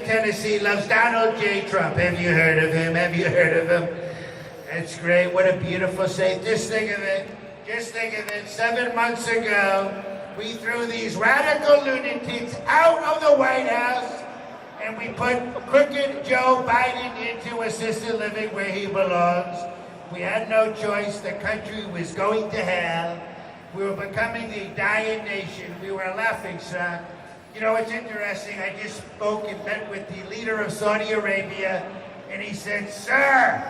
Tennessee loves Donald J. Trump. Have you heard of him? Have you heard of him? That's great. What a beautiful state. Just think of it. Just think of it. 7 months ago, we threw these radical lunatics out of the White House, and we put crooked Joe Biden into assisted living where he belongs. We had no choice. The country was going to hell. We were becoming a dying nation. We were a laughingstock. You know, it's interesting. I just spoke and met with the leader of Saudi Arabia, and he said, "Sir,"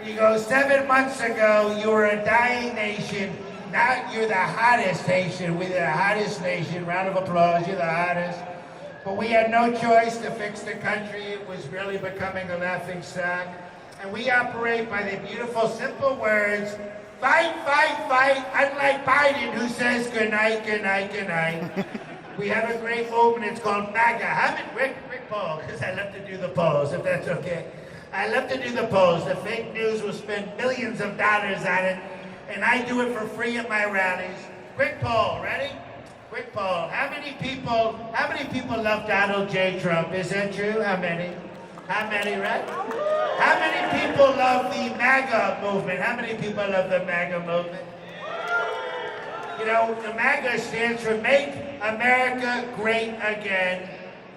he goes, "7 months ago, you were a dying nation. Now you're the hottest nation. We're the hottest nation. Round of applause. You're the hottest." But we had no choice to fix the country. It was really becoming a laughingstock. And we operate by the beautiful, simple words, fight, fight, fight, unlike Biden, who says good night, good night, good night. We have a great movement. It's called MAGA. Have it, Rick Paul, because I love to do the polls, if that's okay. I love to do the polls. The fake news will spend millions of dollars on it, and I do it for free at my rallies. Quick poll, ready? Quick poll. How many people love Donald J. Trump? Is that true? How many? How many, right? How many people love the MAGA movement? How many people love the MAGA movement? You know, the MAGA stands for Make America Great Again.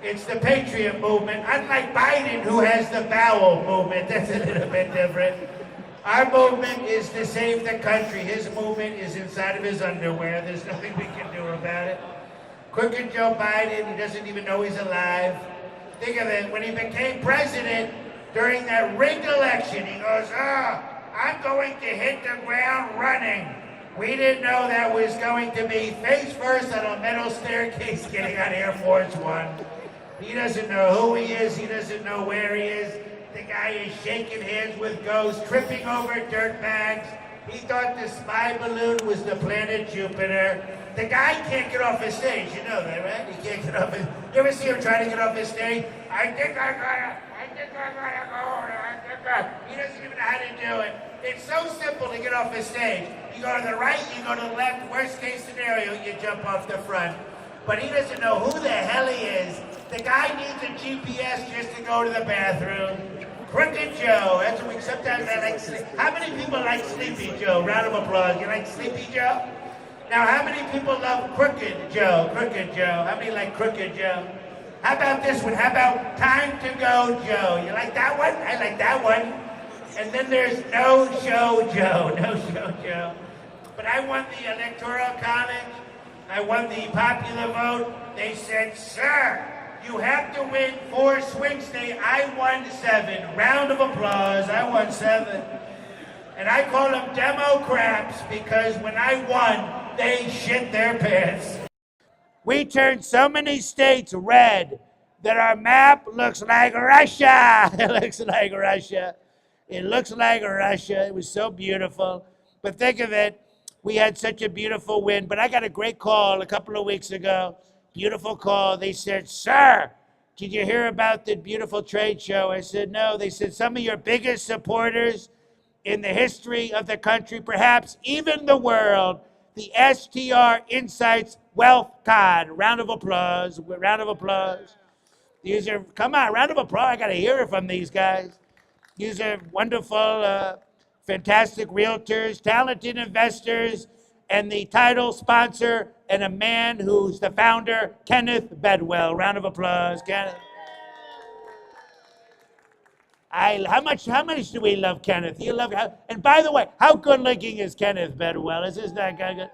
It's the Patriot movement. Unlike Biden, who has the bowel movement, that's a little bit different. Our movement is to save the country. His movement is inside of his underwear. There's nothing we can do about it. Crooked Joe Biden, he doesn't even know he's alive. Think of it, when he became president, during that rigged election, he goes, I'm going to hit the ground running. We didn't know that was going to be face first on a metal staircase getting on Air Force One. He doesn't know who he is. He doesn't know where he is. The guy is shaking hands with ghosts, tripping over dirt bags. He thought the spy balloon was the planet Jupiter. The guy can't get off his stage. You know that, right? He can't get off his... You ever see him trying to get off his stage? I think I gotta go. He doesn't even know how to do it. It's so simple to get off his stage. You go to the right, you go to the left. Worst case scenario, you jump off the front. But he doesn't know who the hell he is. The guy needs a GPS just to go to the bathroom. Crooked Joe. That's what we sometimes I like. How many people like Sleepy Joe? Round of applause. You like Sleepy Joe? Now, how many people love Crooked Joe? Crooked Joe. How many like Crooked Joe? How about this one? How about Time to Go Joe? You like that one? I like that one. And then there's No Show Joe. No Show Joe. But I won the Electoral College. I won the popular vote. They said, "Sir, you have to win 4 swing states." I won 7. Round of applause. I won 7. And I call them Democrats because when I won, they shit their pants. We turned so many states red that our map looks like Russia. It looks like Russia. It looks like Russia. It was so beautiful. But think of it. We had such a beautiful win. But I got a great call a couple of weeks ago. Beautiful call. They said, "Sir, did you hear about the beautiful trade show?" I said, "No." They said, "Some of your biggest supporters in the history of the country, perhaps even the world, the STR Insights Wealth Card." Round of applause. Round of applause. These are, come on, round of applause. I got to hear it from these guys. These are wonderful, fantastic realtors, talented investors, and the title sponsor, and a man who's the founder, Kenneth Bedwell. Round of applause, Kenneth. How much do we love Kenneth? You love, and by the way, how good looking is Kenneth Bedwell? Is this that guy good?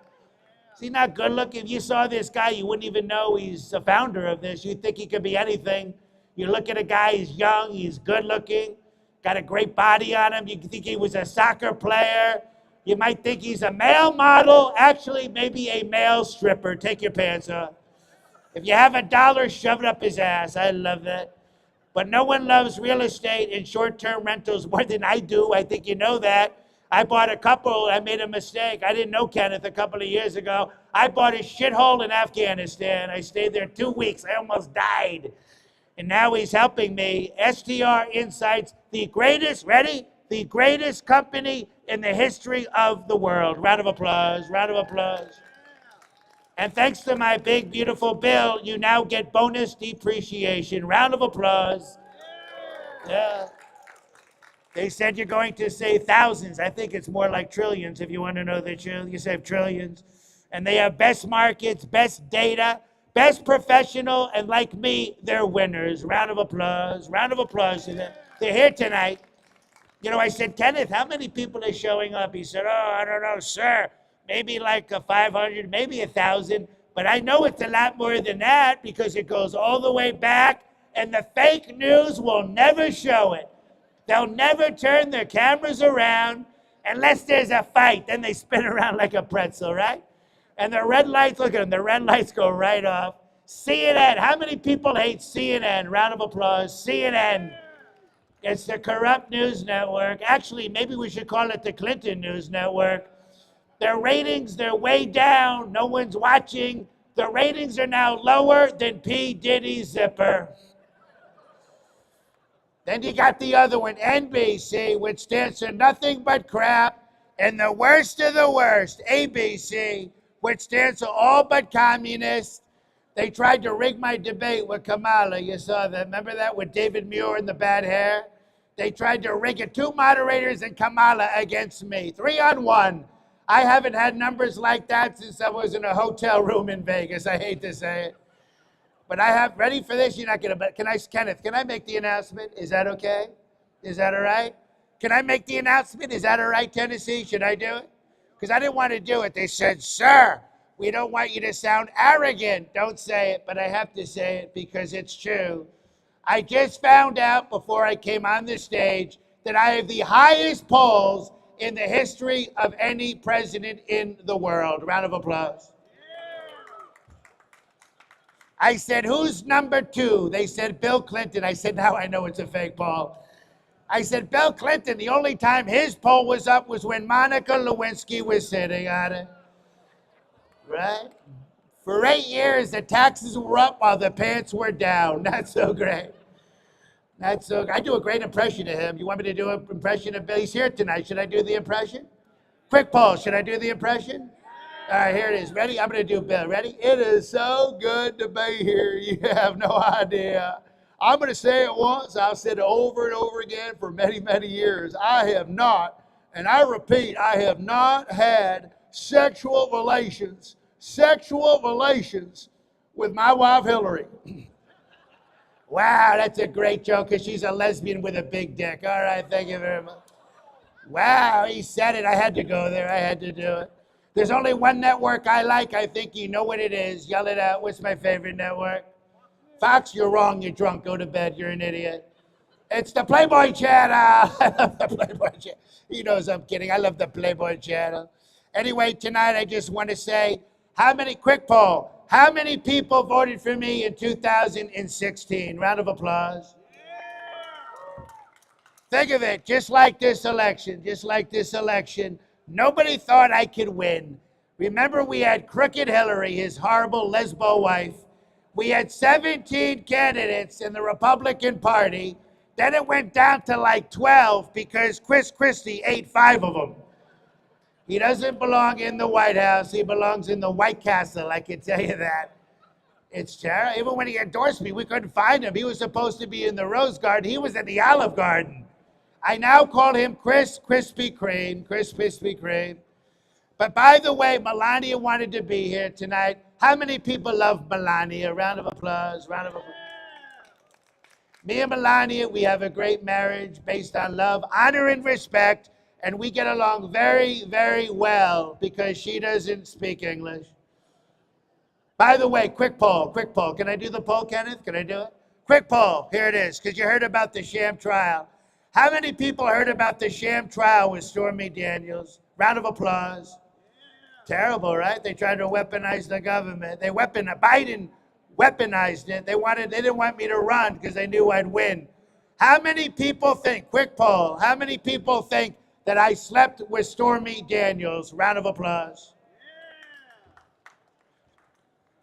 Is he not good looking? If you saw this guy, you wouldn't even know he's the founder of this. You'd think he could be anything. You look at a guy, he's young, he's good looking, got a great body on him. You think he was a soccer player. You might think he's a male model. Actually, maybe a male stripper. Take your pants off. If you have $1, shove it up his ass. I love that. But no one loves real estate and short-term rentals more than I do. I think you know that. I bought a couple. I made a mistake. I didn't know Kenneth a couple of years ago. I bought a shithole in Afghanistan. I stayed there 2 weeks. I almost died. And now he's helping me. STR Insights, the greatest, ready? The greatest company in the history of the world. Round of applause. Round of applause. And thanks to my big, beautiful bill, you now get bonus depreciation. Round of applause. Yeah. They said you're going to save thousands. I think it's more like trillions if you want to know the truth. You save trillions. And they have best markets, best data, best professional, and like me, they're winners. Round of applause. Round of applause to them. They're here tonight. You know, I said, Kenneth, how many people are showing up? He said, oh, I don't know, sir. Maybe like 500, maybe 1,000. But I know it's a lot more than that because it goes all the way back, and the fake news will never show it. They'll never turn their cameras around unless there's a fight. Then they spin around like a pretzel, right? And the red lights, look at them, the red lights go right off. CNN, how many people hate CNN? Round of applause, CNN. It's the corrupt news network. Actually, maybe we should call it the Clinton News Network. Their ratings, they're way down. No one's watching. The ratings are now lower than P. Diddy's zipper. Then you got the other one, NBC, which stands for nothing but crap. And the worst of the worst, ABC, which stands for all but communists. They tried to rig my debate with Kamala. You saw that. Remember that with David Muir and the bad hair? They tried to rig it. 2 moderators and Kamala against me. 3-on-1. I haven't had numbers like that since I was in a hotel room in Vegas. I hate to say it. But I have, ready for this? You're not going to, but Kenneth, can I make the announcement? Is that okay? Is that all right? Can I make the announcement? Is that all right, Tennessee? Should I do it? Because I didn't want to do it. They said, sir, we don't want you to sound arrogant. Don't say it, but I have to say it because it's true. I just found out before I came on the stage that I have the highest polls in the history of any president in the world. Round of applause. I said, who's number 2? They said, Bill Clinton. I said, now I know it's a fake poll. I said, Bill Clinton, the only time his poll was up was when Monica Lewinsky was sitting on it. Right? For 8 years, the taxes were up while the pants were down. Not so great. Not so. I do a great impression of him. You want me to do an impression of Bill? He's here tonight. Should I do the impression? Quick poll. Should I do the impression? All right, here it is. Ready? I'm going to do Bill. Ready? It is so good to be here. You have no idea. I'm going to say it once. I've said it over and over again for many, many years. I have not, and I repeat, I have not had sexual relations with my wife, Hillary. Wow, that's a great joke because she's a lesbian with a big dick. All right, thank you very much. Wow, he said it. I had to go there. I had to do it. There's only one network I like. I think you know what it is. Yell it out. What's my favorite network? Fox, you're wrong. You're drunk. Go to bed. You're an idiot. It's the Playboy Channel. I love the Playboy Channel. He knows I'm kidding. I love the Playboy Channel. Anyway, tonight I just want to say, quick poll, how many people voted for me in 2016? Round of applause. Think of it, just like this election, nobody thought I could win. Remember, we had Crooked Hillary, his horrible lesbo wife. We had 17 candidates in the Republican Party. Then it went down to like 12 because Chris Christie ate 5 of them. He doesn't belong in the White House. He belongs in the White Castle, I can tell you that. It's terrible. Even when he endorsed me, we couldn't find him. He was supposed to be in the Rose Garden. He was in the Olive Garden. I now call him Chris Krispy Kreme. But by the way, Melania wanted to be here tonight. How many people love Melania? Round of applause, round of applause. Me and Melania, we have a great marriage based on love, honor, and respect. And we get along very, very well because she doesn't speak English. By the way, quick poll. Can I do the poll, Kenneth? Can I do it? Quick poll, here it is, because you heard about the sham trial. How many people heard about the sham trial with Stormy Daniels? Round of applause. Yeah. Terrible, right? They tried to weaponize the government. Biden weaponized it. They didn't want me to run because they knew I'd win. How many people think, quick poll, how many people think that I slept with Stormy Daniels? Round of applause. Yeah.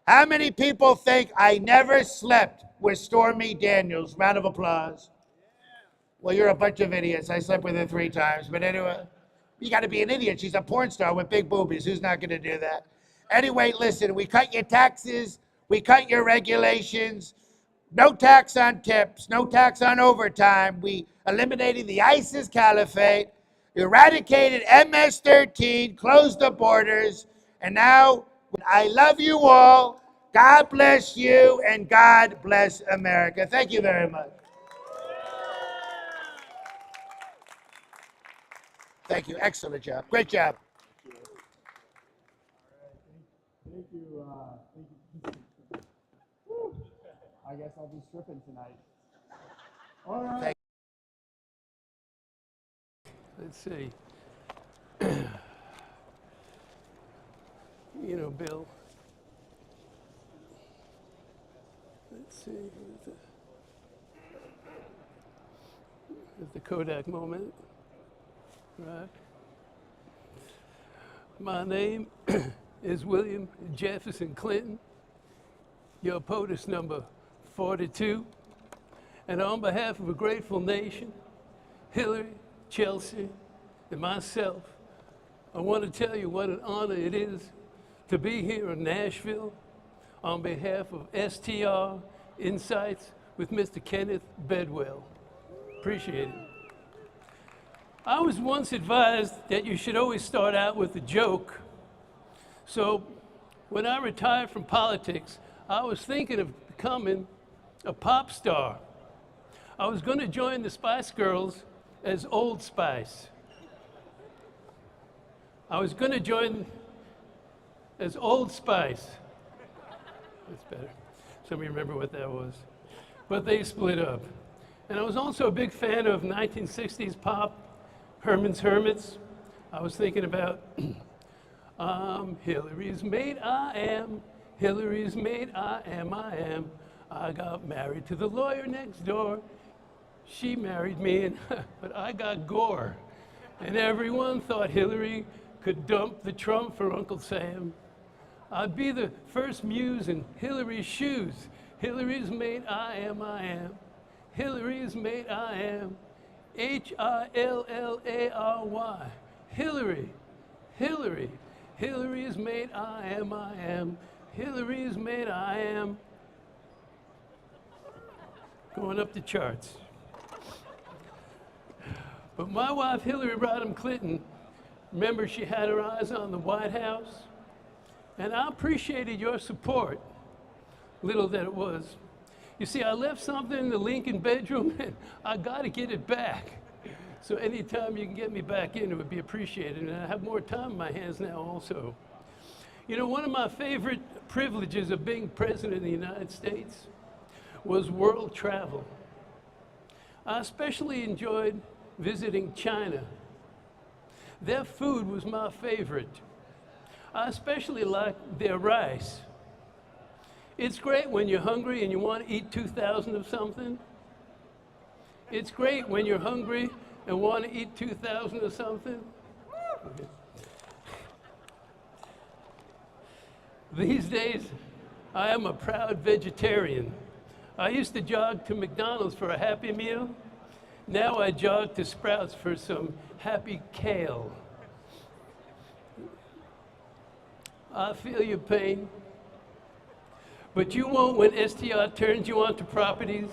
How many people think I never slept with Stormy Daniels? Round of applause. Yeah. Well, you're a bunch of idiots. I slept with her 3 times. But anyway, you got to be an idiot. She's a porn star with big boobies. Who's not going to do that? Anyway, listen, we cut your taxes, we cut your regulations, no tax on tips, no tax on overtime. We eliminated the ISIS caliphate, eradicated MS-13, closed the borders, and now I love you all. God bless you, and God bless America. Thank you very much. Thank you. Excellent job. Great job. Thank you. I guess I'll be stripping tonight. All right. Let's see. You know, Bill. Let's see. There's the Kodak moment. Right. My name is William Jefferson Clinton, your POTUS number 42. And on behalf of a grateful nation, Hillary, Chelsea, and myself, I want to tell you what an honor it is to be here in Nashville on behalf of STR Insights with Mr. Kenneth Bedwell. Appreciate it. I was once advised that you should always start out with a joke. So when I retired from politics, I was thinking of becoming a pop star. I was going to join the Spice Girls as Old Spice. I was going to join as Old Spice. That's better. Some of you remember what that was. But they split up. And I was also a big fan of 1960s pop, Herman's Hermits. I was thinking about, Hillary's mate I am, Hillary's mate I am. I got married to the lawyer next door. She married me, but I got gore. And everyone thought Hillary could dump the Trump for Uncle Sam. I'd be the first muse in Hillary's shoes. Hillary's mate I am. Hillary's mate I am. Hillary. Hillary. Hillary. Hillary's mate I am. Hillary's mate I am. Going up the charts. But my wife, Hillary Rodham Clinton, remember she had her eyes on the White House? And I appreciated your support, little that it was. You see, I left something in the Lincoln bedroom, and I got to get it back. So anytime you can get me back in, it would be appreciated. And I have more time in my hands now also. You know, one of my favorite privileges of being president of the United States was world travel. I especially enjoyed visiting China. Their food was my favorite. I especially liked their rice. It's great when you're hungry and you want to eat 2,000 of something. It's great when you're hungry and want to eat 2,000 of something. Okay. These days, I am a proud vegetarian. I used to jog to McDonald's for a Happy Meal. Now I jog to Sprouts for some Happy Kale. I feel your pain, but you won't when STR turns you onto properties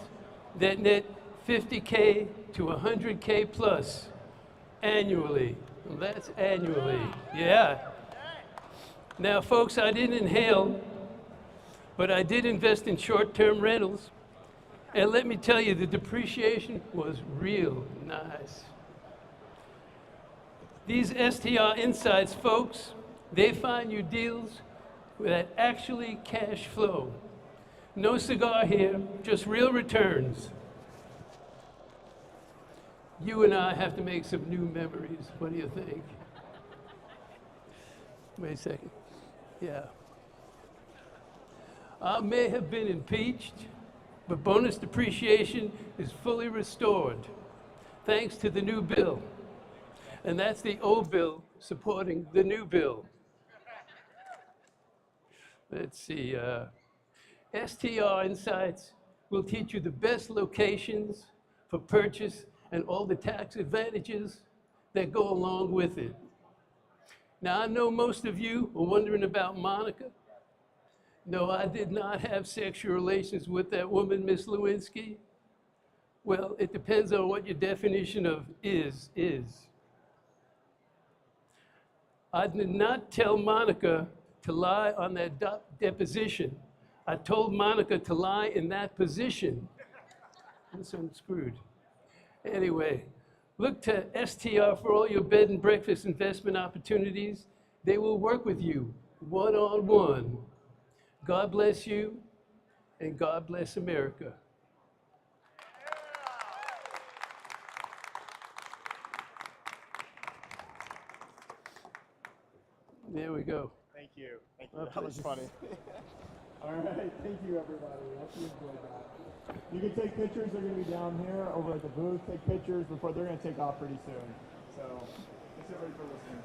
that net 50K to 100K plus annually. Well, that's annually, yeah. Now, folks, I didn't inhale, but I did invest in short-term rentals. And let me tell you, the depreciation was real nice. These STR Insights, folks, they find you deals that actually cash flow. No cigar here, just real returns. You and I have to make some new memories. What do you think? Wait a second. Yeah. I may have been impeached, but bonus depreciation is fully restored thanks to the new bill. And that's the old bill supporting the new bill. Let's see. STR Insights will teach you the best locations for purchase and all the tax advantages that go along with it. Now, I know most of you are wondering about Monica. No, I did not have sexual relations with that woman, Miss Lewinsky. Well, it depends on what your definition of is. I did not tell Monica to lie on that deposition. I told Monica to lie in that position. So I'm screwed. Anyway, look to STR for all your bed and breakfast investment opportunities. They will work with you one-on-one. God bless you, and God bless America. There we go. Thank you. Thank you. My That was pleasure. funny. All right. Thank you, everybody. I hope you enjoyed that. You can take pictures. They're going to be down here over at the booth. Take pictures before they're going to take off pretty soon. So thanks everybody for listening.